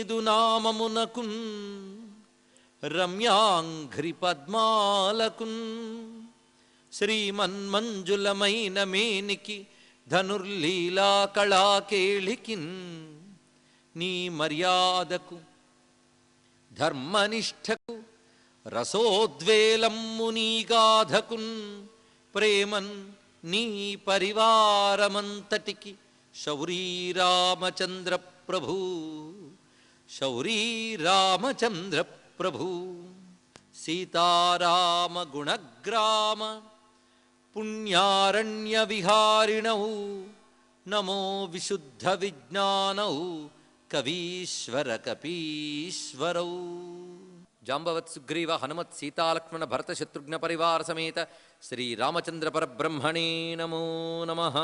నీదు నామమునకున్ రమ్యాంఘ్రి పద్మాలకున్ శ్రీమన్మంజులమైన మేనికి ధనుర్లీలా కళాకేళికిన్ నీ మర్యాదకు ధర్మనిష్టకు రసోద్వేలమ్ము నీ గాధకున్ ప్రేమన్ నీ పరివారమంతటికి శౌరీ రామచంద్ర ప్రభు శౌరీ రామచంద్ర ప్రభు సీతారామ గుణగ్రామ పుణ్యారణ్య విహారిణౌ నమో విశుద్ధ విజ్ఞానౌ కవీశ్వర కపీశ్వరౌ. జాంబవత్ సుగ్రీవ హనుమత్ సీతాలక్ష్మణ భరత శత్రుఘ్న పరివార సమేత శ్రీరామచంద్ర పరబ్రహ్మణే నమో నమః.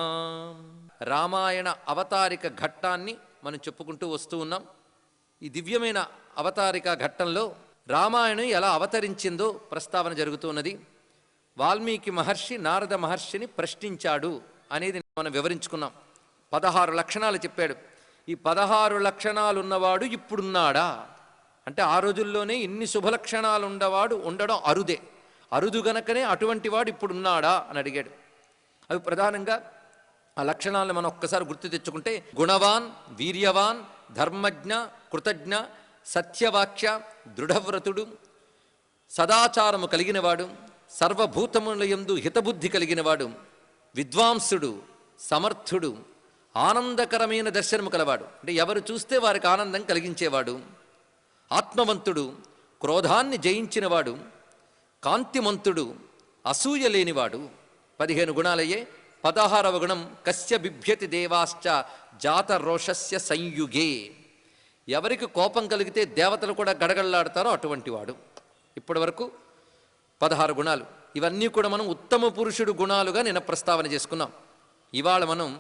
రామాయణ అవతారిక ఘట్టాన్ని మనం చెప్పుకుంటూ వస్తూ ఉన్నాం. ఈ దివ్యమైన అవతారిక ఘట్టంలో రామాయణం ఎలా అవతరించిందో ప్రస్తావన జరుగుతున్నది. వాల్మీకి మహర్షి నారద మహర్షిని ప్రశ్నించాడు అనేది మనం వివరించుకున్నాం. 16 లక్షణాలు చెప్పాడు. ఈ 16 లక్షణాలు ఉన్నవాడు ఇప్పుడున్నాడా అంటే ఆ రోజుల్లోనే ఇన్ని శుభలక్షణాలు ఉండడం అరుదే. అరుదు గనకనే అటువంటి వాడు ఇప్పుడున్నాడా అని అడిగాడు. అవి ప్రధానంగా ఆ లక్షణాలను మనం ఒక్కసారి గుర్తు తెచ్చుకుంటే గుణవాన్, వీర్యవాన్, ధర్మజ్ఞ, కృతజ్ఞ, సత్యవాక్య, దృఢవ్రతుడు, సదాచారము కలిగినవాడు, సర్వభూతముల యందు హితబుద్ధి కలిగినవాడు, విద్వాంసుడు, సమర్థుడు, ఆనందకరమైన దర్శనము కలవాడు అంటే ఎవరు చూస్తే వారికి ఆనందం కలిగించేవాడు, ఆత్మవంతుడు, క్రోధాన్ని జయించినవాడు, కాంతిమంతుడు, అసూయ లేనివాడు. 15 గుణాలయ్యే. 16వ గుణం కస్య బిభ్యతి దేవాశ్చ జాత రోషస్య సంయుగే. ఎవరికి కోపం కలిగితే దేవతలు కూడా గడగడలాడతారో అటువంటి వాడు. ఇప్పటి వరకు 16 గుణాలు. ఇవన్నీ కూడా మనం ఉత్తమ పురుషుడు గుణాలుగా నిన్న ప్రస్తావన చేసుకున్నాం. ఇవాళ మనం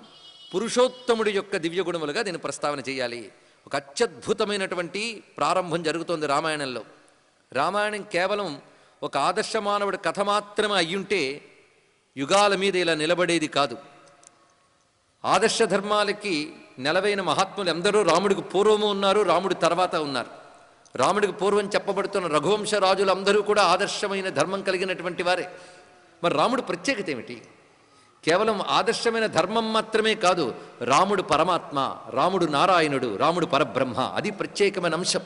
పురుషోత్తముడి యొక్క దివ్య గుణములుగా దీన్ని ప్రస్తావన చేయాలి. ఒక అత్యద్భుతమైనటువంటి ప్రారంభం జరుగుతోంది రామాయణంలో. రామాయణం కేవలం ఒక ఆదర్శ మానవుడి కథ మాత్రమే అయ్యుంటే యుగాల మీద ఇలా నిలబడేది కాదు. ఆదర్శ ధర్మాలకి నెలవైన మహాత్ములు ఎందరో రాముడికి పూర్వము ఉన్నారు, రాముడి తర్వాత ఉన్నారు. రాముడికి పూర్వం చెప్పబడుతున్న రఘువంశ రాజులు అందరూ కూడా ఆదర్శమైన ధర్మం కలిగినటువంటి వారే. మరి రాముడి ప్రత్యేకత ఏమిటి? కేవలం ఆదర్శమైన ధర్మం మాత్రమే కాదు, రాముడు పరమాత్మ, రాముడు నారాయణుడు, రాముడు పరబ్రహ్మ. అది ప్రత్యేకమైన అంశం.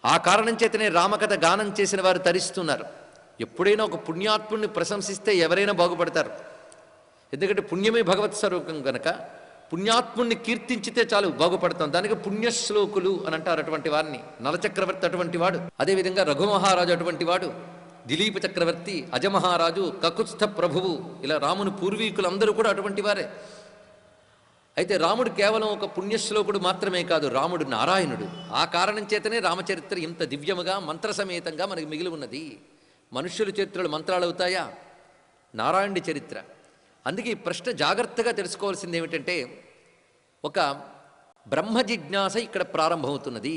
ఆ కారణం చేతనే రామకథ గానం చేసిన వారు తరిస్తున్నారు. ఎప్పుడైనా ఒక పుణ్యాత్ముడిని ప్రశంసిస్తే ఎవరైనా బాగుపడతారు. ఎందుకంటే పుణ్యమే భగవత్ స్వరూపం కనుక పుణ్యాత్ముడిని కీర్తించితే చాలు బాగుపడతాం. దానికి పుణ్యశ్లోకులు అని అంటారు అటువంటి వారిని. నలచక్రవర్తి అటువంటి వాడు, అదేవిధంగా రఘుమహారాజు అటువంటి వాడు, దిలీప చక్రవర్తి, అజమహారాజు, కకుత్స్థ ప్రభువు, ఇలా రాముని పూర్వీకులందరూ కూడా అటువంటి వారే. అయితే రాముడు కేవలం ఒక పుణ్యశ్లోకుడు మాత్రమే కాదు, రాముడు నారాయణుడు. ఆ కారణం చేతనే రామచరిత్ర ఇంత దివ్యముగా మంత్రసమేతంగా మనకి మిగిలి ఉన్నది. మనుష్యుల చరిత్రలు మంత్రాలు అవుతాయా? నారాయణుడి చరిత్ర. అందుకే ఈ ప్రశ్న జాగ్రత్తగా తెలుసుకోవాల్సింది ఏమిటంటే, ఒక బ్రహ్మ జిజ్ఞాస ఇక్కడ ప్రారంభమవుతున్నది.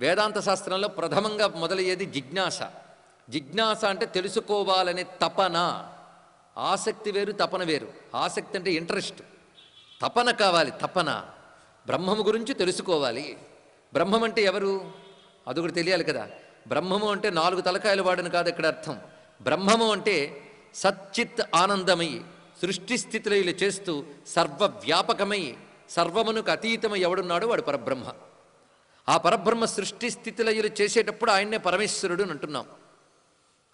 వేదాంత శాస్త్రంలో ప్రథమంగా మొదలయ్యేది జిజ్ఞాస. జిజ్ఞాస అంటే తెలుసుకోవాలనే తపన. ఆసక్తి వేరు, తపన వేరు. ఆసక్తి అంటే ఇంట్రెస్ట్, తపన కావాలి. తపన బ్రహ్మము గురించి తెలుసుకోవాలి. బ్రహ్మం అంటే ఎవరు? అదొకటి తెలియాలి కదా. బ్రహ్మము అంటే 4 తలకాయలు వాడని కాదు ఇక్కడ అర్థం. బ్రహ్మము అంటే సచ్చిత్ ఆనందమై సృష్టి స్థితిలైలు చేస్తూ సర్వవ్యాపకమై సర్వమునకు అతీతమై ఎవడున్నాడో వాడు పరబ్రహ్మ. ఆ పరబ్రహ్మ సృష్టి స్థితిలయులు చేసేటప్పుడు ఆయన్నే పరమేశ్వరుడు అని అంటున్నాం.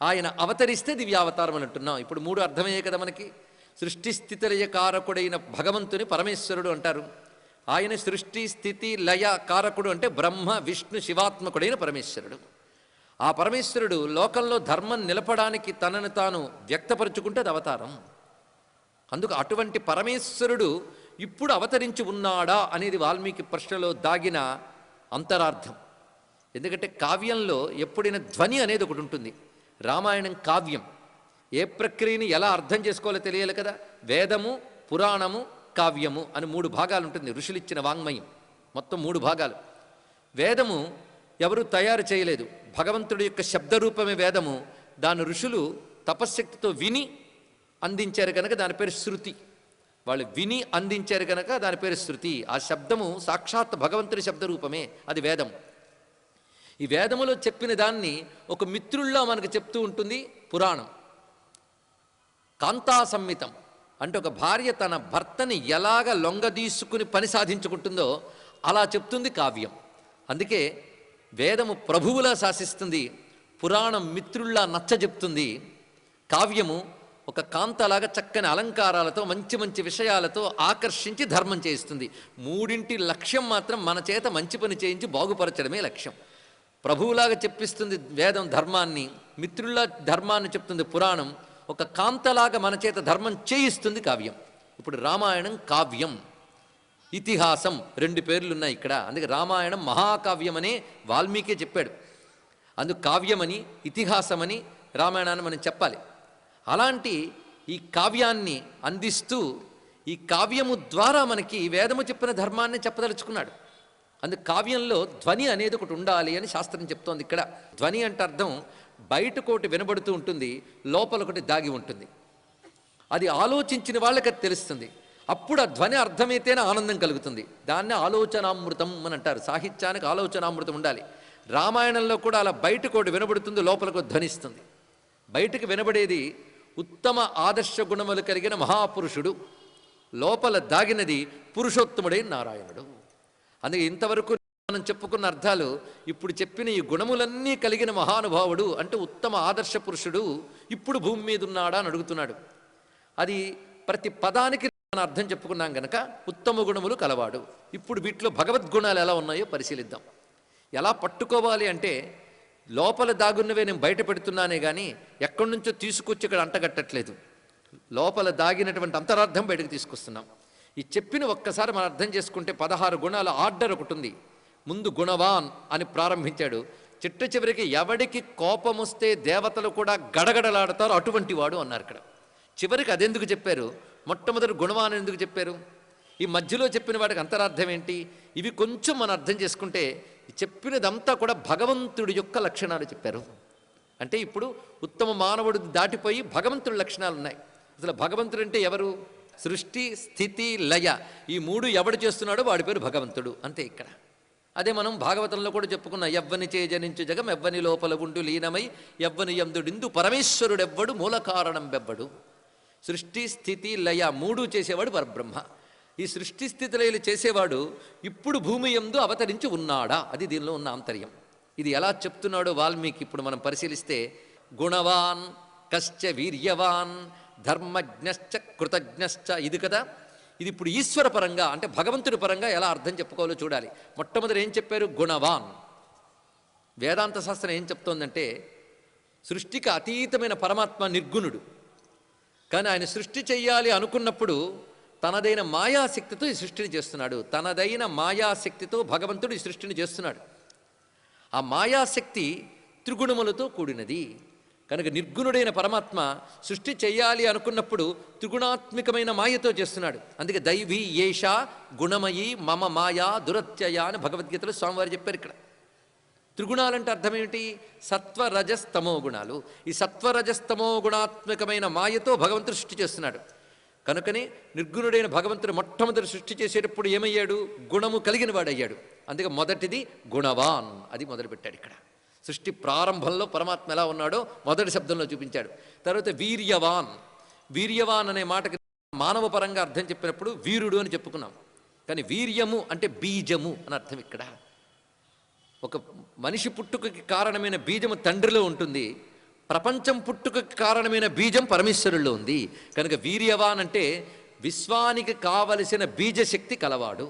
ఆయన అవతరిస్తే దివ్యావతారం అని అంటున్నాం. ఇప్పుడు 3 అర్థమయ్యే కదా మనకి. సృష్టి స్థితిలయ కారకుడైన భగవంతుని పరమేశ్వరుడు అంటారు. ఆయన సృష్టి స్థితి లయ కారకుడు అంటే బ్రహ్మ విష్ణు శివాత్మకుడైన పరమేశ్వరుడు. ఆ పరమేశ్వరుడు లోకంలో ధర్మం నిలపడానికి తనను తాను వ్యక్తపరుచుకుంటే అది అవతారం. అందుకు అటువంటి పరమేశ్వరుడు ఇప్పుడు అవతరించి ఉన్నాడా అనేది వాల్మీకి ప్రశ్నలో దాగిన అంతరార్థం. ఎందుకంటే కావ్యంలో ఎప్పుడైనా ధ్వని అనేది ఒకటి ఉంటుంది. రామాయణం కావ్యం. ఏ ప్రక్రియని ఎలా అర్థం చేసుకోవాలో తెలియాలి కదా. వేదము, పురాణము, కావ్యము అని 3 భాగాలు ఉంటుంది. ఋషులిచ్చిన వాంగ్మయం మొత్తం 3 భాగాలు. వేదము ఎవరు తయారు చేయలేదు, భగవంతుడి యొక్క శబ్దరూపమే వేదము. దాని ఋషులు తపశ్శక్తితో విని అందించారు కనుక దాని పేరు శృతి. వాళ్ళు విని అందించారు కనుక దాని పేరు శృతి. ఆ శబ్దము సాక్షాత్ భగవంతుడి శబ్దరూపమే, అది వేదం. ఈ వేదములో చెప్పిన దాన్ని ఒక మిత్రుల్లో మనకు చెప్తూ ఉంటుంది పురాణం. కాంతా సంహితం అంటే ఒక భార్య తన భర్తని ఎలాగ లొంగదీసుకుని పని సాధించుకుంటుందో అలా చెప్తుంది కావ్యం. అందుకే వేదము ప్రభువులా శాసిస్తుంది, పురాణం మిత్రుల్లా నచ్చ చెప్తుంది, కావ్యము ఒక కాంతలాగా చక్కని అలంకారాలతో మంచి మంచి విషయాలతో ఆకర్షించి ధర్మం చేయిస్తుంది. మూడింటి లక్ష్యం మాత్రం మన చేత మంచి పని చేయించి బాగుపరచడమే లక్ష్యం. ప్రభువులాగా చెప్పిస్తుంది వేదం ధర్మాన్ని, మిత్రుల్లా ధర్మాన్ని చెప్తుంది పురాణం, ఒక కాంతలాగా మన చేత ధర్మం చేయిస్తుంది కావ్యం. ఇప్పుడు రామాయణం కావ్యం, ఇతిహాసం, రెండు పేర్లున్నాయి ఇక్కడ. అందుకే రామాయణం మహాకావ్యం అనే వాల్మీకే చెప్పాడు. అందుకు కావ్యమని ఇతిహాసమని రామాయణాన్ని మనం చెప్పాలి. అలాంటి ఈ కావ్యాన్ని అందిస్తూ ఈ కావ్యము ద్వారా మనకి వేదము చెప్పిన ధర్మాన్ని చెప్పదలుచుకున్నాడు. అందుకు కావ్యంలో ధ్వని అనేది ఒకటి ఉండాలి అని శాస్త్రం చెప్తోంది. ఇక్కడ ధ్వని అంటే అర్థం బయటకోటి వినబడుతూ ఉంటుంది, లోపల ఒకటి దాగి ఉంటుంది. అది ఆలోచించిన వాళ్ళకి అది తెలుస్తుంది. అప్పుడు ఆ ధ్వని అర్థమైతేనే ఆనందం కలుగుతుంది. దాన్నే ఆలోచనామృతం అని అంటారు. సాహిత్యానికి ఆలోచనామృతం ఉండాలి. రామాయణంలో కూడా అలా బయటకోటి వినబడుతుంది, లోపలకు ధ్వనిస్తుంది. బయటకు వినబడేది ఉత్తమ ఆదర్శ గుణములు కలిగిన మహాపురుషుడు, లోపల దాగినది పురుషోత్తముడైన నారాయణుడు. అందుకే ఇంతవరకు మనం చెప్పుకున్న అర్థాలు ఇప్పుడు చెప్పిన ఈ గుణములన్నీ కలిగిన మహానుభావుడు అంటే ఉత్తమ ఆదర్శ పురుషుడు ఇప్పుడు భూమి మీద ఉన్నాడా అని అడుగుతున్నాడు. అది ప్రతి పదానికి మనం అర్థం చెప్పుకున్నాం కనుక ఉత్తమ గుణములు కలవాడు. ఇప్పుడు వీటిలో భగవద్గుణాలు ఎలా ఉన్నాయో పరిశీలిద్దాం. ఎలా పట్టుకోవాలి అంటే లోపల దాగున్నవే నేను బయట పెడుతున్నానే కానీ ఎక్కడి నుంచో తీసుకొచ్చి ఇక్కడ అంటగట్టట్లేదు. లోపల దాగినటువంటి అంతరార్థం బయటకు తీసుకొస్తున్నాం. ఈ చెప్పిన ఒక్కసారి మనం అర్థం చేసుకుంటే 16 గుణాల ఆర్డర్ ఒకటి ఉంది. ముందు గుణవాన్ అని ప్రారంభించాడు. చిట్ట చివరికి ఎవడికి కోపం వస్తే దేవతలు కూడా గడగడలాడతారు అటువంటి వాడు అన్నారు. ఇక్కడ చివరికి అదెందుకు చెప్పారు? మొట్టమొదటి గుణవాన్ ఎందుకు చెప్పారు? ఈ మధ్యలో చెప్పిన వాడికి అంతరార్థం ఏంటి? ఇవి కొంచెం మనం అర్థం చేసుకుంటే చెప్పినదంతా కూడా భగవంతుడి యొక్క లక్షణాలు చెప్పారు. అంటే ఇప్పుడు ఉత్తమ మానవుడు దాటిపోయి భగవంతుడి లక్షణాలు ఉన్నాయి. అసలు భగవంతుడు అంటే ఎవరు? సృష్టి స్థితి లయ, ఈ మూడు ఎవడు చేస్తున్నాడో వాడి పేరు భగవంతుడు. అంతే. ఇక్కడ అదే మనం భాగవతంలో కూడా చెప్పుకున్న ఎవ్వని చేజనించు జగం ఎవ్వని లోపల ఉండు లీనమై ఎవ్వని యందుడిందు పరమేశ్వరుడెవ్వడు మూల కారణం బెవ్వడు. సృష్టి స్థితి లయ మూడు చేసేవాడు పరబ్రహ్మ. ఈ సృష్టి స్థితి లయలు చేసేవాడు ఇప్పుడు భూమి యందు అవతరించి ఉన్నాడా? అది దీనిలో ఉన్న ఆంతర్యం. ఇది ఎలా చెప్తున్నాడో వాల్మీకి ఇప్పుడు మనం పరిశీలిస్తే, గుణవాన్ కశ్చ వీర్యవాన్ ధర్మజ్ఞశ్చ కృతజ్ఞశ్చ, ఇది కదా. ఇది ఇప్పుడు ఈశ్వర పరంగా అంటే భగవంతుడి పరంగా ఎలా అర్థం చెప్పుకోవాలో చూడాలి. మొట్టమొదటి ఏం చెప్పారు? గుణవాన్. వేదాంత శాస్త్రం ఏం చెప్తోందంటే సృష్టికి అతీతమైన పరమాత్మ నిర్గుణుడు. కానీ ఆయన సృష్టి చెయ్యాలి అనుకున్నప్పుడు తనదైన మాయాశక్తితో ఈ సృష్టిని చేస్తున్నాడు. తనదైన మాయాశక్తితో భగవంతుడు ఈ సృష్టిని చేస్తున్నాడు. ఆ మాయాశక్తి త్రిగుణములతో కూడినది కనుక నిర్గుణుడైన పరమాత్మ సృష్టి చెయ్యాలి అనుకున్నప్పుడు త్రిగుణాత్మికమైన మాయతో చేస్తున్నాడు. అందుకే దైవీ ఏషా గుణమయీ మమ మాయా దురత్యయ అని భగవద్గీతలో స్వామివారు చెప్పారు. ఇక్కడ త్రిగుణాలంటే అర్థం ఏమిటి? సత్వరజస్తమో గుణాలు. ఈ సత్వరజస్తమో గుణాత్మకమైన మాయతో భగవంతుడు సృష్టి చేస్తున్నాడు. కనుకని నిర్గుణుడైన భగవంతుడు మొట్టమొదటి సృష్టి చేసేటప్పుడు ఏమయ్యాడు? గుణము కలిగిన వాడయ్యాడు. అందుకే మొదటిది గుణవాన్, అది మొదలుపెట్టాడు. ఇక్కడ సృష్టి ప్రారంభంలో పరమాత్మ ఎలా ఉన్నాడో మొదటి శబ్దంలో చూపించాడు. తర్వాత వీర్యవాన్. వీర్యవాన్ అనే మాటకి మానవ పరంగా అర్థం చెప్పినప్పుడు వీరుడు అని చెప్పుకున్నాం. కానీ వీర్యము అంటే బీజము అని అర్థం. ఇక్కడ ఒక మనిషి పుట్టుకకి కారణమైన బీజము తండ్రిలో ఉంటుంది, ప్రపంచం పుట్టుకకి కారణమైన బీజం పరమేశ్వరుల్లో ఉంది. కనుక వీర్యవాన్ అంటే విశ్వానికి కావలసిన బీజశక్తి కలవాడు.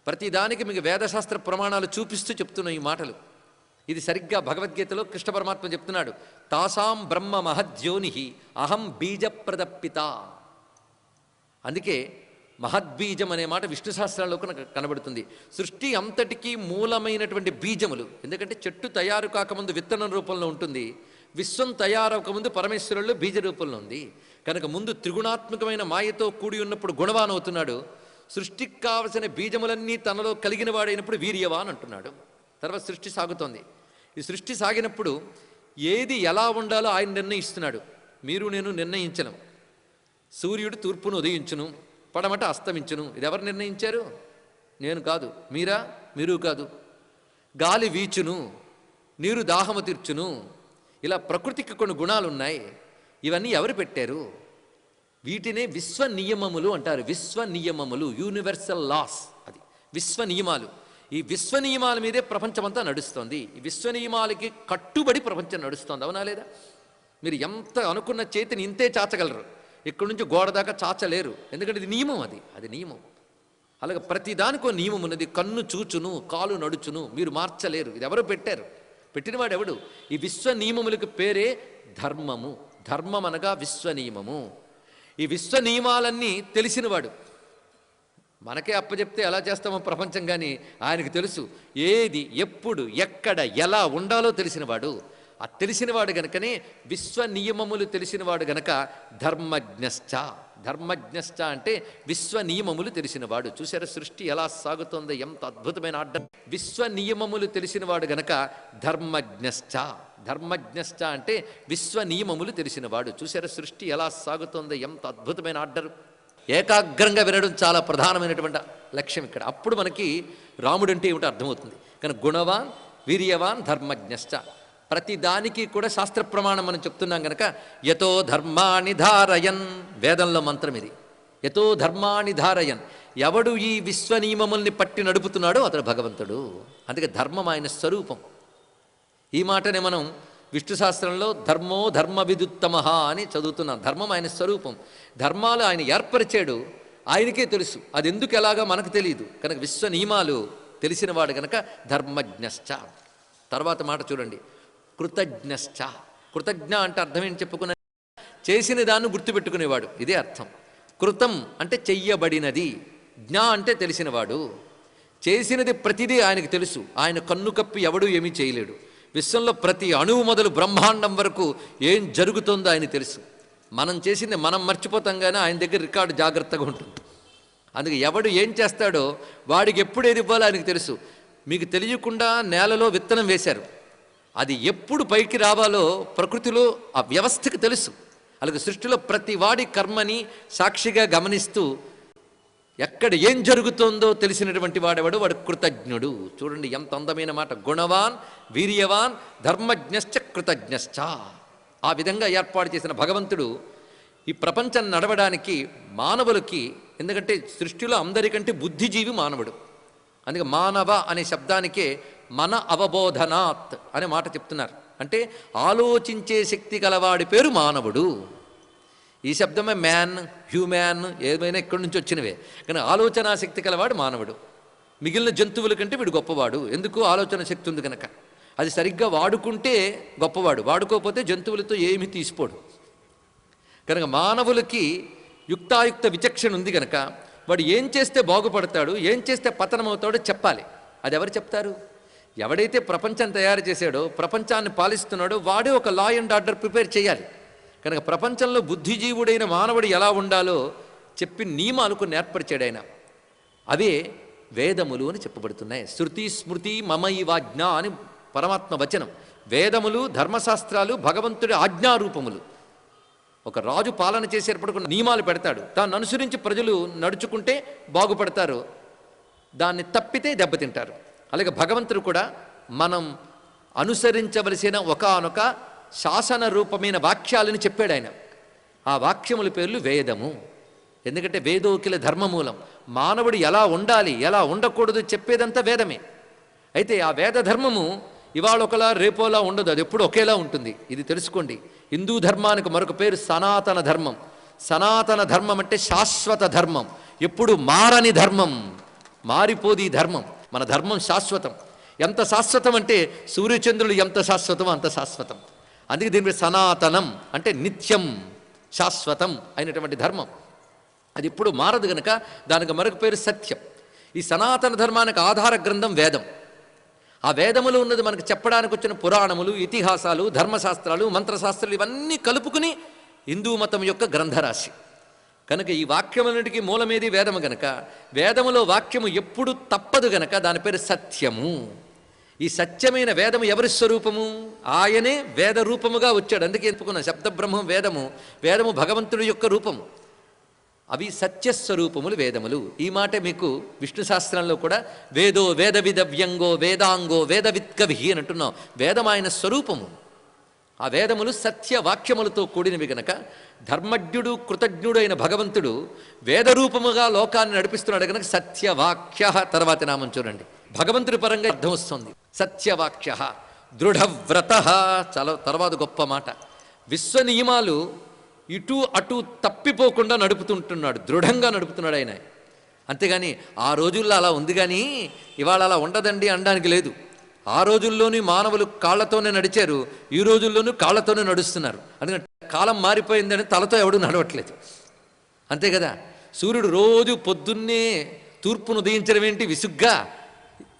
ప్రతిదానికి మీకు వేదశాస్త్ర ప్రమాణాలు చూపిస్తూ చెప్తున్న ఈ మాటలు. ఇది సరిగ్గా భగవద్గీతలో కృష్ణ పరమాత్మ చెప్తున్నాడు. తాసాం బ్రహ్మ మహద్యోని అహం బీజప్రదపిత. అందుకే మహద్బీజం అనే మాట విష్ణు సహస్రాల్లో కనబడుతుంది. సృష్టి అంతటికీ మూలమైనటువంటి బీజములు. ఎందుకంటే చెట్టు తయారు కాకముందు విత్తనం రూపంలో ఉంటుంది, విశ్వం తయారవకముందు పరమేశ్వరుల్లో బీజ రూపంలో ఉంది. కనుక ముందు త్రిగుణాత్మకమైన మాయతో కూడి ఉన్నప్పుడు గుణవాన్ అవుతున్నాడు. సృష్టికి కావలసిన బీజములన్నీ తనలో కలిగిన వాడైనప్పుడు వీర్యవాన్ అంటున్నాడు. తర్వాత సృష్టి సాగుతోంది. ఈ సృష్టి సాగినప్పుడు ఏది ఎలా ఉండాలో ఆయన నిర్ణయిస్తున్నాడు. మీరు నేను నిర్ణయించను. సూర్యుడు తూర్పును ఉదయించును, పడమట అస్తమించును. ఇది ఎవరు నిర్ణయించారు? నేను కాదు. మీరా? మీరు కాదు. గాలి వీచును, నీరు దాహము తీర్చును. ఇలా ప్రకృతికి కొన్ని గుణాలు ఉన్నాయి. ఇవన్నీ ఎవరు పెట్టారు? వీటినే విశ్వ నియమములు అంటారు. విశ్వ నియమములు, యూనివర్సల్ లాస్. అది విశ్వ నియమాలు. ఈ విశ్వ నియమాల మీదే ప్రపంచమంతా నడుస్తోంది. ఈ విశ్వ నియమాలకి కట్టుబడి ప్రపంచం నడుస్తోంది, అవునా లేదా? మీరు ఎంత అనుకున్న చేతిని ఇంతే చాచగలరు, ఇక్కడి నుంచి గోడ దాకా చాచలేరు. ఎందుకంటే ఇది నియమం, అది నియమం. అలాగే ప్రతిదానికో నియమం ఉన్నది. కన్ను చూచును, కాలు నడుచును, మీరు మార్చలేరు. ఇది ఎవరు పెట్టారు? పెట్టినవాడు ఎవడు? ఈ విశ్వ నియమములకు పేరే ధర్మము. ధర్మం అనగా విశ్వ నియమము. ఈ విశ్వ నియమాలన్నీ తెలిసినవాడు. మనకే అప్పచెప్తే ఎలా చేస్తామో ప్రపంచం, కానీ ఆయనకు తెలుసు ఏది ఎప్పుడు ఎక్కడ ఎలా ఉండాలో తెలిసినవాడు. ఆ తెలిసినవాడు గనకనే విశ్వ నియమములు తెలిసినవాడు గనక ధర్మజ్ఞశ్చ. ధర్మజ్ఞశ్చ అంటే విశ్వ నియమములు తెలిసినవాడు. చూసారా సృష్టి ఎలా సాగుతోందో, ఎంత అద్భుతమైన ఆర్డర్. విశ్వ నియమములు తెలిసినవాడు గనక ధర్మజ్ఞశ్చ. ధర్మజ్ఞశ్చ అంటే విశ్వ నియమములు తెలిసినవాడు. చూసారా సృష్టి ఎలా సాగుతోందో, ఎంత అద్భుతమైన ఆర్డర్. ఏకాగ్రంగా వినడం చాలా ప్రధానమైనటువంటి లక్ష్యం ఇక్కడ. అప్పుడు మనకి రాముడు అంటే ఏమిటో అర్థమవుతుంది. కానీ గుణవాన్, వీర్యవాన్, ధర్మజ్ఞశ్చ. ప్రతి దానికి కూడా శాస్త్ర ప్రమాణం మనం చెప్తున్నాం కనుక యతో ధర్మాణి ధారయన్, వేదంలో మంత్రం ఇది. యతో ధర్మాణి ధారయన్, ఎవడు ఈ విశ్వ నియమముల్ని పట్టి నడుపుతున్నాడో అతడు భగవంతుడు. అందుకే ధర్మం ఆయన స్వరూపం. ఈ మాటనే మనం విష్ణు శాస్త్రంలో ధర్మో ధర్మ విదుత్తమ అని చదువుతున్నాం. ధర్మం ఆయన స్వరూపం. ధర్మాలు ఆయన ఏర్పరిచాడు, ఆయనకే తెలుసు. అది ఎందుకు ఎలాగా మనకు తెలియదు. కనుక విశ్వ నియమాలు తెలిసినవాడు కనుక ధర్మజ్ఞశ్చ. తర్వాత మాట చూడండి, కృతజ్ఞశ్చ. కృతజ్ఞ అంటే అర్థం ఏంటి చెప్పుకున్న? చేసిన దాన్ని గుర్తుపెట్టుకునేవాడు, ఇదే అర్థం. కృతం అంటే చెయ్యబడినది, జ్ఞ అంటే తెలిసినవాడు. చేసినది ప్రతిదీ ఆయనకు తెలుసు. ఆయన కన్ను కప్పి ఎవడూ ఏమీ చేయలేడు. విశ్వంలో ప్రతి అణువు మొదలు బ్రహ్మాండం వరకు ఏం జరుగుతుందో ఆయన తెలుసు. మనం చేసింది మనం మర్చిపోతాం, కానీ ఆయన దగ్గర రికార్డు జాగ్రత్తగా ఉంటుంది. అందుకే ఎవడు ఏం చేస్తాడో వాడికి ఎప్పుడు ఏది ఇవ్వాలో ఆయనకు తెలుసు. మీకు తెలియకుండా నేలలో విత్తనం వేశారు, అది ఎప్పుడు పైకి రావాలో ప్రకృతిలో ఆ వ్యవస్థకు తెలుసు. అలాగే సృష్టిలో ప్రతి వాడి కర్మని సాక్షిగా గమనిస్తూ ఎక్కడ ఏం జరుగుతుందో తెలిసినటువంటి వాడెవడు? వాడు కృతజ్ఞుడు. చూడండి ఎంత అందమైన మాట. గుణవాన్, వీర్యవాన్, ధర్మజ్ఞశ్చ, కృతజ్ఞశ్చ. ఆ విధంగా ఏర్పాటు చేసిన భగవంతుడు ఈ ప్రపంచం నడవడానికి మానవులకి, ఎందుకంటే సృష్టిలో అందరికంటే బుద్ధిజీవి మానవుడు. అందుకే మానవ అనే శబ్దానికే మన అవబోధనాత్ అనే మాట చెప్తున్నారు. అంటే ఆలోచించే శక్తి గలవాడి పేరు మానవుడు. ఈ శబ్దమే మ్యాన్, హ్యూమ్యాన్ ఏమైనా ఇక్కడి నుంచి వచ్చినవే. కానీ ఆలోచనా శక్తి కలవాడు మానవుడు. మిగిలిన జంతువుల కంటే వీడు గొప్పవాడు. ఎందుకు? ఆలోచన శక్తి ఉంది కనుక. అది సరిగ్గా వాడుకుంటే గొప్పవాడు, వాడుకోకపోతే జంతువులతో ఏమీ తీసిపోడు. కనుక మానవులకి యుక్తాయుక్త విచక్షణ ఉంది కనుక వాడు ఏం చేస్తే బాగుపడతాడు, ఏం చేస్తే పతనమవుతాడో చెప్పాలి. అది ఎవరు చెప్తారు? ఎవడైతే ప్రపంచం తయారు చేశాడో, ప్రపంచాన్ని పాలిస్తున్నాడో వాడే ఒక లా అండ్ ఆర్డర్ ప్రిపేర్ చేయాలి. కనుక ప్రపంచంలో బుద్ధిజీవుడైన మానవుడు ఎలా ఉండాలో చెప్పి నియమాలు కొన్ని ఏర్పరిచాడు ఆయన. అవే వేదములు అని చెప్పబడుతున్నాయి. శృతి స్మృతి మమ ఇవాజ్ఞ అని పరమాత్మ వచనం. వేదములు, ధర్మశాస్త్రాలు భగవంతుడి ఆజ్ఞారూపములు. ఒక రాజు పాలన చేసేటప్పుడు నియమాలు పెడతాడు, దాన్ని అనుసరించి ప్రజలు నడుచుకుంటే బాగుపడతారు, దాన్ని తప్పితే దెబ్బతింటారు. అలాగే భగవంతుడు కూడా మనం అనుసరించవలసిన ఒకానొక శాసన రూపమైన వాక్యాలను చెప్పాడు ఆయన. ఆ వాక్యముల పేర్లు వేదము. ఎందుకంటే వేదోకిల ధర్మమూలం. మానవుడు ఎలా ఉండాలి, ఎలా ఉండకూడదు చెప్పేదంతా వేదమే. అయితే ఆ వేద ధర్మము ఇవాళ ఒకలా రేపోలా ఉండదు, అది ఎప్పుడు ఒకేలా ఉంటుంది. ఇది తెలుసుకోండి. హిందూ ధర్మానికి మరొక పేరు సనాతన ధర్మం. సనాతన ధర్మం అంటే శాశ్వత ధర్మం, ఎప్పుడు మారని ధర్మం. మారిపోది ఈ ధర్మం. మన ధర్మం శాశ్వతం. ఎంత శాశ్వతం అంటే సూర్యచంద్రులు ఎంత శాశ్వతం అంత శాశ్వతం. అందుకే దీని పేరు సనాతనం, అంటే నిత్యం శాశ్వతం అయినటువంటి ధర్మం. అది ఇప్పుడు మారదు గనక దానికి మరొక పేరు సత్యం. ఈ సనాతన ధర్మానికి ఆధార గ్రంథం వేదం. ఆ వేదములు ఉన్నది మనకు చెప్పడానికి వచ్చిన పురాణములు, ఇతిహాసాలు, ధర్మశాస్త్రాలు, మంత్రశాస్త్రాలు ఇవన్నీ కలుపుకుని హిందూ మతం యొక్క గ్రంథరాశి. కనుక ఈ వాక్యములన్నిటికీ మూలమేది వేదము గనక వేదములో వాక్యము ఎప్పుడు తప్పదు గనక దాని పేరు సత్యము. ఈ సత్యమైన వేదము ఎవరి స్వరూపము? ఆయనే వేద రూపముగా వచ్చాడు. అందుకే చెప్పుకున్న శబ్ద బ్రహ్మం వేదము. వేదము భగవంతుడి యొక్క రూపము. అవి సత్యస్వరూపములు వేదములు. ఈ మాట మీకు విష్ణు శాస్త్రంలో కూడా వేదో వేదవిదవ్యంగో వేదాంగో వేదవిత్కవి అని అంటున్నాం. వేదం ఆయన స్వరూపము. ఆ వేదములు సత్యవాక్యములతో కూడినవి గనక ధర్మజ్ఞుడు కృతజ్ఞుడు అయిన భగవంతుడు వేదరూపముగా లోకాన్ని నడిపిస్తున్నాడు గనక సత్యవాక్య. తర్వాతి నామం చూడండి, భగవంతుడి పరంగా అర్థం వస్తుంది. సత్యవాక్య దృఢవ్రత. చాలా తర్వాత గొప్ప మాట. విశ్వ నియమాలు ఇటు అటు తప్పిపోకుండా నడుపుతుంటున్నాడు, దృఢంగా నడుపుతున్నాడు ఆయన. అంతేగాని ఆ రోజుల్లో అలా ఉంది కానీ ఇవాళ అలా ఉండదండి అనడానికి లేదు. ఆ రోజుల్లోని మానవులు కాళ్లతోనే నడిచారు, ఈ రోజుల్లోనూ కాళ్లతోనే నడుస్తున్నారు. అందుకని కాలం మారిపోయిందని తలతో ఎవడూ నడవట్లేదు, అంతే కదా. సూర్యుడు రోజు పొద్దున్నే తూర్పును ఉదయించడం ఏంటి విసుగ్గా,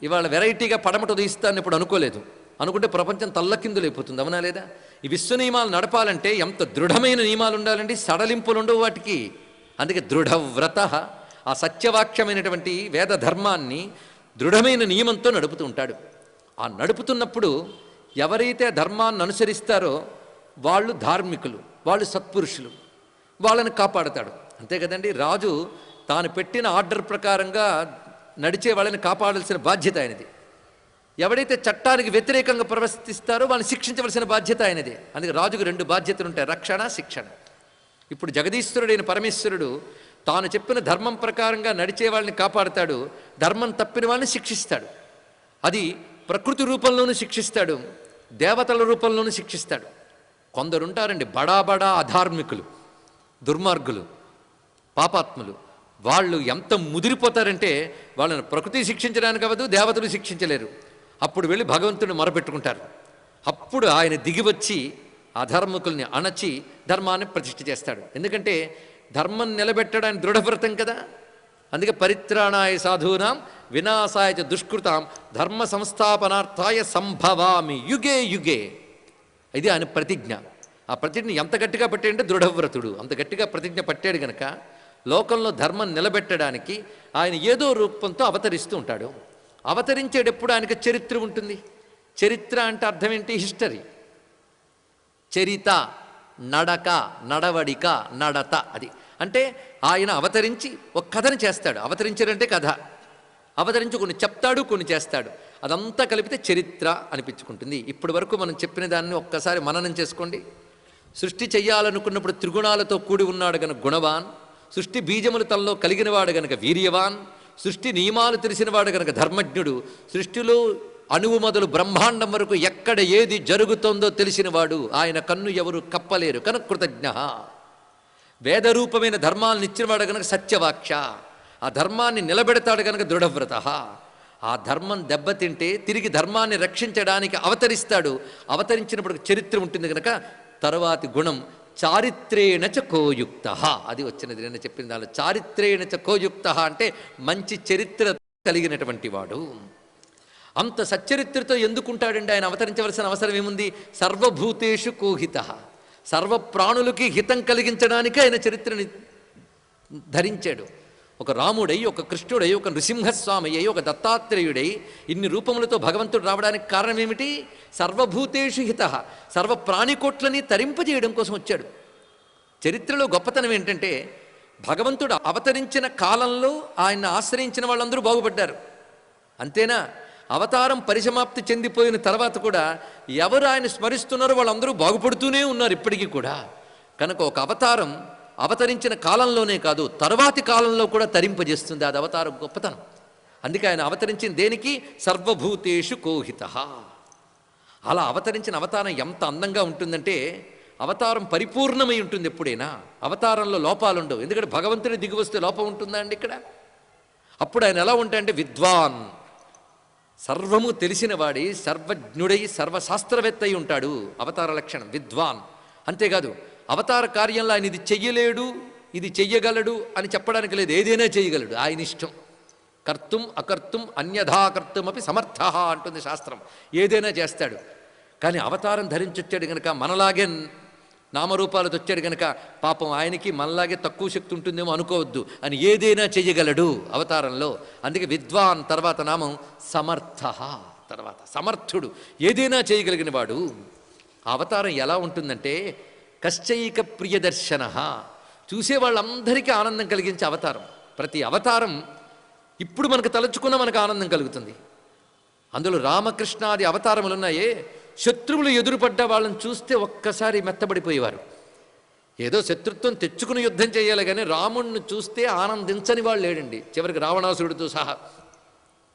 ఇవాళ వెరైటీగా పడమట ఉదయిస్తాను ఇప్పుడు అనుకోలేదు. అనుకుంటే ప్రపంచం తల్లకిందులైపోతుంది, అవునా లేదా? ఈ విశ్వ నియమాలు నడపాలంటే ఎంత దృఢమైన నియమాలు ఉండాలండి, సడలింపులు ఉండవు వాటికి. అందుకే దృఢవ్రత. ఆ సత్యవాక్యమైనటువంటి వేద ధర్మాన్ని దృఢమైన నియమంతో నడుపుతూ ఉంటాడు. ఆ నడుపుతున్నప్పుడు ఎవరైతే ధర్మాన్ని అనుసరిస్తారో వాళ్ళు ధార్మికులు, వాళ్ళు సత్పురుషులు, వాళ్ళని కాపాడతాడు, అంతే కదండి. రాజు తాను పెట్టిన ఆర్డర్ ప్రకారంగా నడిచే వాళ్ళని కాపాడాల్సిన బాధ్యత ఆయనది. ఎవడైతే చట్టానికి వ్యతిరేకంగా ప్రవర్తిస్తారో వాళ్ళని శిక్షించవలసిన బాధ్యత ఆయనది. అందుకే రాజుకు రెండు బాధ్యతలు ఉంటాయి, రక్షణ, శిక్షణ. ఇప్పుడు జగదీశ్వరుడైన పరమేశ్వరుడు తాను చెప్పిన ధర్మం ప్రకారంగా నడిచే వాళ్ళని కాపాడుతాడు, ధర్మం తప్పిన వాళ్ళని శిక్షిస్తాడు. అది ప్రకృతి రూపంలోనూ శిక్షిస్తాడు, దేవతల రూపంలోనూ శిక్షిస్తాడు. కొందరుంటారండి బడా అధార్మికులు, దుర్మార్గులు, పాపాత్ములు. వాళ్ళు ఎంత ముదిరిపోతారంటే వాళ్ళని ప్రకృతి శిక్షించడానికి అవ్వదు, దేవతలు శిక్షించలేరు. అప్పుడు వెళ్ళి భగవంతుడిని మొరపెట్టుకుంటారు. అప్పుడు ఆయన దిగివచ్చి అధర్మకుల్ని అణచి ధర్మాన్ని ప్రతిష్ఠ చేస్తాడు. ఎందుకంటే ధర్మం నిలబెట్టడానికి దృఢవ్రతం కదా. అందుకే పరిత్రాణాయ సాధూనాం వినాశాయ చ దుష్కృతాం ధర్మ సంస్థాపనార్థాయ సంభవామి యుగే యుగే. ఇది ఆయన ప్రతిజ్ఞ. ఆ ప్రతిజ్ఞ ఎంత గట్టిగా పట్టాడంటే దృఢవ్రతుడు అంత గట్టిగా ప్రతిజ్ఞ పట్టాడు గనక లోకంలో ధర్మం నిలబెట్టడానికి ఆయన ఏదో రూపంతో అవతరిస్తూ ఉంటాడు. అవతరించేటప్పుడు ఆయనకి చరిత్ర ఉంటుంది. చరిత్ర అంటే అర్థం ఏంటి? హిస్టరీ. చరిత, నడక, నడవడిక, నడత. అది అంటే ఆయన అవతరించి ఒక కథని చేస్తాడు. అవతరించాడంటే కథ. అవతరించి కొన్ని చెప్తాడు, కొన్ని చేస్తాడు. అదంతా కలిపితే చరిత్ర అనిపించుకుంటుంది. ఇప్పటి వరకు మనం చెప్పిన దాన్ని ఒక్కసారి మననం చేసుకోండి. సృష్టి చెయ్యాలనుకున్నప్పుడు త్రిగుణాలతో కూడి ఉన్నాడు గనక గుణవాన్, సృష్టి బీజములు తనలో కలిగినవాడు గనక వీర్యవాన్, సృష్టి నియమాలు తెలిసినవాడు గనక ధర్మజ్ఞుడు, సృష్టిలో అణువు మొదలు బ్రహ్మాండం వరకు ఎక్కడ ఏది జరుగుతోందో తెలిసినవాడు, ఆయన కన్ను ఎవరు కప్పలేరు కనుక కృతజ్ఞ. వేదరూపమైన ధర్మాలను ఇచ్చినవాడు గనక సత్యవాక్య, ఆ ధర్మాన్ని నిలబెడతాడు గనక దృఢవ్రత. ఆ ధర్మం దెబ్బతింటే తిరిగి ధర్మాన్ని రక్షించడానికి అవతరిస్తాడు. అవతరించినప్పుడు చరిత్ర ఉంటుంది గనక తరువాతి గుణం చారిత్రేణ చ కోయుక్త. అది వచ్చినది నేను చెప్పిన దానిలో. చారిత్రేణ చ కోయుక్త అంటే మంచి చరిత్ర కలిగినటువంటి వాడు. అంత సచ్చరిత్రతో ఎందుకుంటాడండి ఆయన? అవతరించవలసిన అవసరం ఏముంది? సర్వభూతేషు కోహిత, సర్వప్రాణులకి హితం కలిగించడానికి ఆయన చరిత్రని ధరించాడు. ఒక రాముడై, ఒక కృష్ణుడై, ఒక నృసింహస్వామి అయి, ఒక దత్తాత్రేయుడై ఇన్ని రూపములతో భగవంతుడు రావడానికి కారణం ఏమిటి? సర్వభూతేషు హిత, సర్వప్రాణికోట్లని తరింపజేయడం కోసం వచ్చాడు. చరిత్రలో గొప్పతనం ఏంటంటే భగవంతుడు అవతరించిన కాలంలో ఆయన ఆశ్రయించిన వాళ్ళందరూ బాగుపడ్డారు. అంతేనా? అవతారం పరిసమాప్తి చెందిపోయిన తర్వాత కూడా ఎవరు ఆయన స్మరిస్తున్నారో వాళ్ళందరూ బాగుపడుతూనే ఉన్నారు ఇప్పటికీ కూడా. కనుక ఒక అవతారం అవతరించిన కాలంలోనే కాదు తర్వాతి కాలంలో కూడా తరింపజేస్తుంది. అది అవతారం గొప్పతనం. అందుకే ఆయన అవతరించిన దేనికి? సర్వభూతేషు కోహిత. అలా అవతరించిన అవతారం ఎంత అందంగా ఉంటుందంటే అవతారం పరిపూర్ణమై ఉంటుంది. ఎప్పుడైనా అవతారంలో లోపాలు ఉండవు. ఎందుకంటే భగవంతుని దిగి వస్తే లోపం ఉంటుందా అండి ఇక్కడ? అప్పుడు ఆయన ఎలా ఉంటాయంటే విద్వాన్, సర్వము తెలిసినవాడి, సర్వజ్ఞుడై, సర్వశాస్త్రవేత్త అయి ఉంటాడు. అవతార లక్షణం విద్వాన్. అంతేకాదు అవతార కార్యంలో ఆయన ఇది చెయ్యలేడు, ఇది చెయ్యగలడు అని చెప్పడానికి లేదు. ఏదైనా చేయగలడు, ఆయన ఇష్టం. కర్తుం అకర్తుం అన్యథా కర్తుమపి సమర్థ అంటుంది శాస్త్రం. ఏదైనా చేస్తాడు. కానీ అవతారం ధరించొచ్చాడు కనుక, మనలాగే నామరూపాలతో వచ్చాడు కనుక పాపం ఆయనకి మనలాగే తక్కువ శక్తి ఉంటుందేమో అనుకోవద్దు అని ఏదైనా చెయ్యగలడు అవతారంలో. అందుకే విద్వాన్ తర్వాత నామం సమర్థ, తర్వాత సమర్థుడు, ఏదైనా చేయగలిగిన వాడు. ఆ అవతారం ఎలా ఉంటుందంటే కశ్చైక ప్రియదర్శన, చూసే వాళ్ళందరికీ ఆనందం కలిగించే అవతారం. ప్రతి అవతారం ఇప్పుడు మనకు తలుచుకున్న మనకు ఆనందం కలుగుతుంది. అందులో రామకృష్ణాది అవతారములు ఉన్నాయే, శత్రువులు ఎదురుపడ్డ వాళ్ళని చూస్తే ఒక్కసారి మెత్తబడిపోయేవారు. ఏదో శత్రుత్వం తెచ్చుకుని యుద్ధం చేయాలి కానీ రాముణ్ణి చూస్తే ఆనందించని వాళ్ళు లేడండి, చివరికి రావణాసురుడితో సహా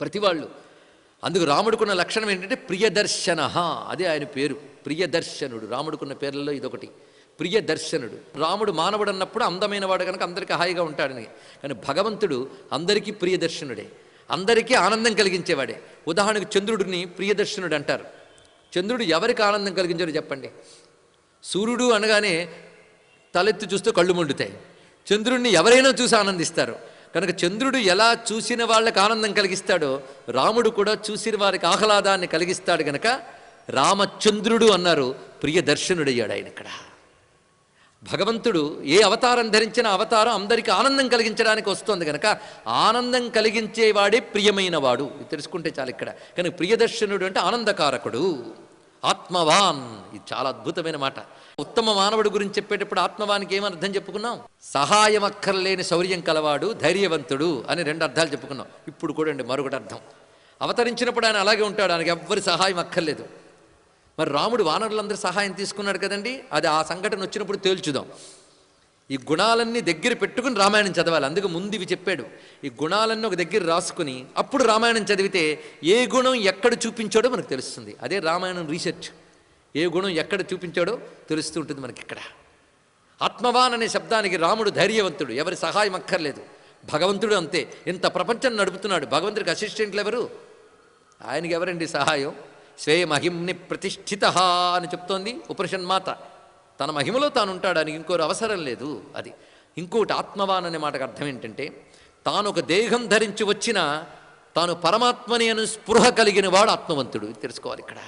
ప్రతి వాళ్ళు. అందుకు రాముడికున్న లక్షణం ఏంటంటే ప్రియదర్శన, అదే ఆయన పేరు, ప్రియదర్శనుడు. రాముడికున్న పేర్లలో ఇదొకటి, ప్రియదర్శనుడు. రాముడు మానవుడు అన్నప్పుడు అందమైన వాడు కనుక అందరికీ హాయిగా ఉంటాడని, కానీ భగవంతుడు అందరికీ ప్రియదర్శనుడే, అందరికీ ఆనందం కలిగించేవాడే. ఉదాహరణకు చంద్రుడిని ప్రియదర్శనుడు అంటారు. చంద్రుడు ఎవరికి ఆనందం కలిగించాడో చెప్పండి. సూర్యుడు అనగానే తలెత్తి చూస్తే కళ్ళు మండుతాయి, చంద్రుడిని ఎవరైనా చూసి ఆనందిస్తారు. కనుక చంద్రుడు ఎలా చూసిన వాళ్ళకి ఆనందం కలిగిస్తాడో రాముడు కూడా చూసిన వారికి ఆహ్లాదాన్ని కలిగిస్తాడు. గనక రామచంద్రుడు అన్నారు, ప్రియదర్శనుడయ్యాడు ఆయన. ఇక్కడ భగవంతుడు ఏ అవతారం ధరించిన అవతారం అందరికీ ఆనందం కలిగించడానికి వస్తుంది కనుక ఆనందం కలిగించేవాడే ప్రియమైనవాడు, ఇది తెలుసుకుంటే చాలు ఇక్కడ. కానీ ప్రియదర్శనుడు అంటే ఆనందకారకుడు, ఆత్మవాన్. ఇది చాలా అద్భుతమైన మాట. ఉత్తమ మానవుడి గురించి చెప్పేటప్పుడు ఆత్మవానికి ఏమర్థం చెప్పుకున్నాం? సహాయం అక్కర్లేని శౌర్యం కలవాడు, ధైర్యవంతుడు అని 2 అర్థాలు చెప్పుకున్నాం. ఇప్పుడు కూడా మరొకటి అర్థం, అవతరించినప్పుడు ఆయన అలాగే ఉంటాడు, ఆయనకి ఎవ్వరి సహాయం అక్కర్లేదు. మరి రాముడు వానరులందరూ సహాయం తీసుకున్నాడు కదండి, అది ఆ సంఘటన వచ్చినప్పుడు తేల్చుదాం. ఈ గుణాలన్నీ దగ్గర పెట్టుకుని రామాయణం చదవాలి. అందుకు ముందు ఇవి చెప్పాడు. ఈ గుణాలన్నీ ఒక దగ్గర రాసుకుని అప్పుడు రామాయణం చదివితే ఏ గుణం ఎక్కడ చూపించాడో మనకు తెలుస్తుంది. అదే రామాయణం రీసెర్చ్, ఏ గుణం ఎక్కడ చూపించాడో తెలుస్తూ ఉంటుంది మనకి. ఇక్కడ ఆత్మవాన్ అనే శబ్దానికి రాముడు ధైర్యవంతుడు, ఎవరి సహాయం అక్కర్లేదు. భగవంతుడు అంతే, ఇంత ప్రపంచం నడుపుతున్నాడు. భగవంతుడికి అసిస్టెంట్లు ఎవరు? ఆయనకి ఎవరండి సహాయం? స్వయ మహిమ్ని ప్రతిష్ఠిత అని చెప్తోంది ఉపనిషన్మాత. తన మహిమలో తాను ఉంటాడు, అని ఇంకోరు అవసరం లేదు. అది ఇంకోటి. ఆత్మవాన్ అనే మాటకు అర్థం ఏంటంటే తాను ఒక దేహం ధరించి వచ్చిన తాను పరమాత్మని అని స్పృహ కలిగిన వాడు ఆత్మవంతుడు, తెలుసుకోవాలి ఇక్కడ.